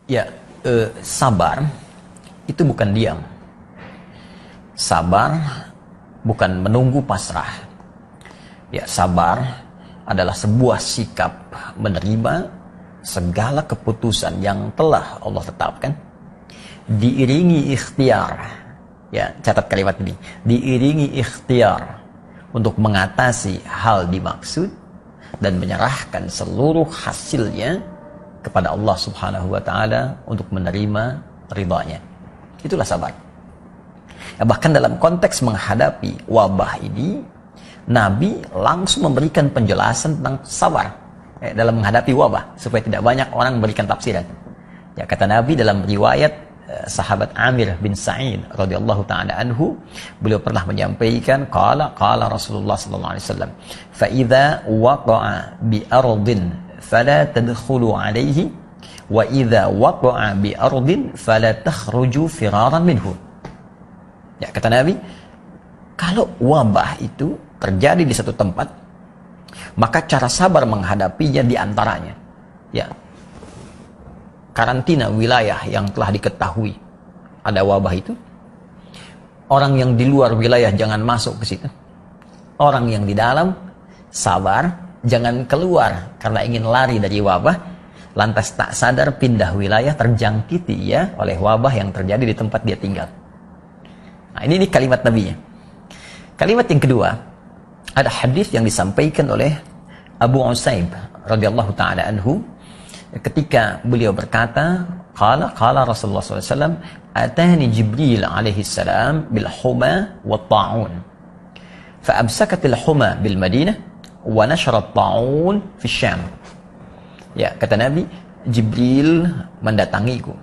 Ya, sabar itu bukan diam. Sabar bukan menunggu pasrah. Ya, sabar adalah sebuah sikap menerima segala keputusan yang telah Allah tetapkan, diiringi ikhtiar. Ya, catat kalimat ini. Diiringi ikhtiar untuk mengatasi hal dimaksud dan menyerahkan seluruh hasilnya kepada Allah Subhanahu wa taala untuk menerima ridhanya. Itulah sabar. Ya, bahkan dalam konteks menghadapi wabah ini, Nabi langsung memberikan penjelasan tentang sabar dalam menghadapi wabah supaya tidak banyak orang memberikan tafsiran. Ya, kata Nabi dalam riwayat sahabat Amir bin Sa'id radhiyallahu taala anhu, beliau pernah menyampaikan qala Rasulullah sallallahu alaihi wasallam, fa idza waqa'a bi ardin fala tadkhulu alaihi wa idza waqa'a bi ardin fala takhruju firaran minhu. Ya, kata Nabi, kalau wabah itu terjadi di satu tempat, maka cara sabar menghadapinya di antaranya, ya, karantina wilayah yang telah diketahui ada wabah itu. Orang yang di luar wilayah jangan masuk ke situ. Orang yang di dalam sabar, jangan keluar karena ingin lari dari wabah, lantas tak sadar pindah wilayah, terjangkiti ya oleh wabah yang terjadi di tempat dia tinggal. Nah, ini kalimat Nabi-nya. Kalimat yang kedua, ada hadis yang disampaikan oleh Abu Usaib radhiyallahu taala anhu ketika beliau berkata, qala Rasulullah SAW, atani Jibril alaihi salam bil huma wa ta'un fa amsakatil huma bil Madinah wa nasharat ta'un fi Syam. Ya, kata Nabi, Jibril mendatangiku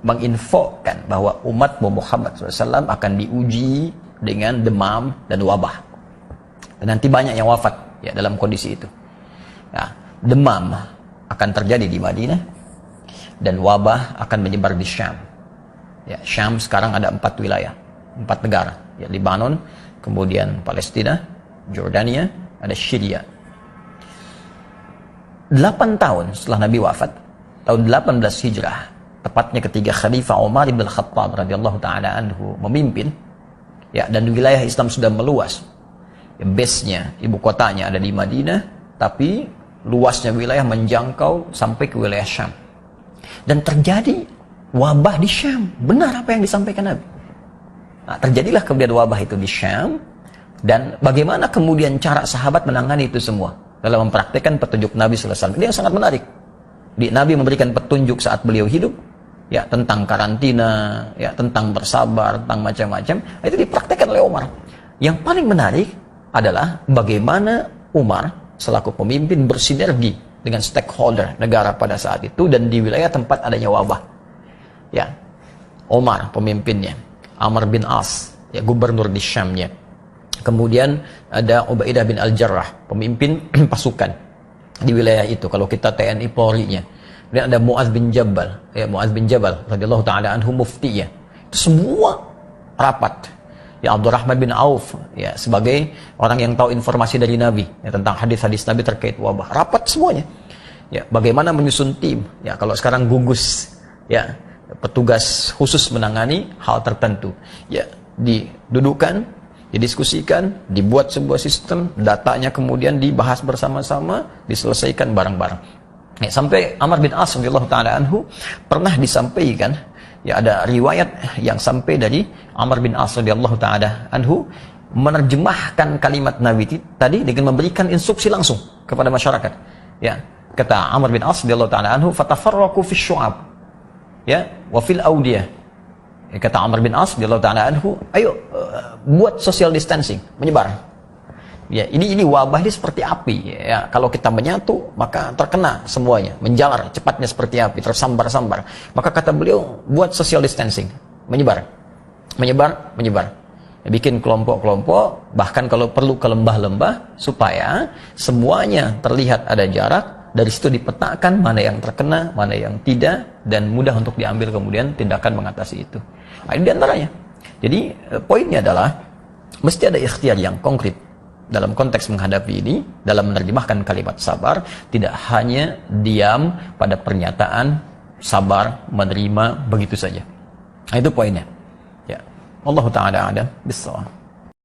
menginfokan bahwa umat Muhammad SAW akan diuji dengan demam dan wabah, dan nanti banyak yang wafat ya dalam kondisi itu. Ya, demam akan terjadi di Madinah dan wabah akan menyebar di Syam. Ya, Syam sekarang ada 4 wilayah, 4 negara, ya, Lebanon, kemudian Palestina, Jordania, ada Syria. 8 tahun setelah Nabi wafat, tahun 18 Hijrah, tepatnya ketika Khalifah Umar bin Khattab radhiyallahu taala anhu memimpin, ya, dan wilayah Islam sudah meluas. Ya, base-nya, ibu kotanya ada di Madinah, tapi luasnya wilayah menjangkau sampai ke wilayah Syam. Dan terjadi wabah di Syam. Benar apa yang disampaikan Nabi. Nah, terjadilah kemudian wabah itu di Syam. Dan bagaimana kemudian cara sahabat menangani itu semua dalam mempraktikkan petunjuk Nabi sallallahu alaihi wasallam. Ini yang sangat menarik. Nabi memberikan petunjuk saat beliau hidup, ya, tentang karantina, ya, tentang bersabar, tentang macam-macam. Itu dipraktikkan oleh Umar. Yang paling menarik adalah bagaimana Umar selaku pemimpin bersinergi dengan stakeholder negara pada saat itu dan di wilayah tempat adanya wabah. Ya, Umar pemimpinnya, Amr bin As, ya, gubernur di Syamnya. Kemudian ada Ubaidah bin Al-Jarrah, pemimpin pasukan di wilayah itu. Kalau kita TNI Polri-nya. Kemudian ada Mu'adz bin Jabal, ya, Mu'adz bin Jabal radhiyallahu taala anhu muftinya. Itu semua rapat. Ya, Abdurrahman bin Auf, ya, sebagai orang yang tahu informasi dari Nabi, ya, tentang hadis-hadis Nabi terkait wabah, rapat semuanya. Ya, bagaimana menyusun tim, ya, kalau sekarang gugus, ya, petugas khusus menangani hal tertentu, ya, didudukkan, didiskusikan, dibuat sebuah sistem, datanya kemudian dibahas bersama-sama, diselesaikan bareng-bareng. Ya, sampai Amr bin As radhiyallahu taala anhu pernah disampaikan, ya, ada riwayat yang sampai dari Amr bin As radhiyallahu taala anhu menerjemahkan kalimat Nabi tadi dengan memberikan instruksi langsung kepada masyarakat. Ya, kata Amr bin As radhiyallahu taala anhu, fatafarraqu fi syu'ab, ya, wa fil awdiyah. Ya, kata Amr bin As radhiyallahu taala anhu, ayo buat social distancing, menyebar. Ya, ini wabah ini seperti api, ya, kalau kita menyatu maka terkena semuanya, menjalar cepatnya seperti api, tersambar-sambar. Maka kata beliau, buat social distancing, menyebar. Ya, bikin kelompok-kelompok, bahkan kalau perlu ke lembah-lembah supaya semuanya terlihat ada jarak. Dari situ dipetakan mana yang terkena, mana yang tidak, dan mudah untuk diambil kemudian tindakan mengatasi itu. Nah, ini diantaranya. Jadi poinnya adalah mesti ada ikhtiar yang konkret dalam konteks menghadapi ini, dalam menerjemahkan kalimat sabar. Tidak hanya diam pada pernyataan, sabar, menerima begitu saja. Nah, itu poinnya. Ya. Allah Ta'ala a'lam bissawab.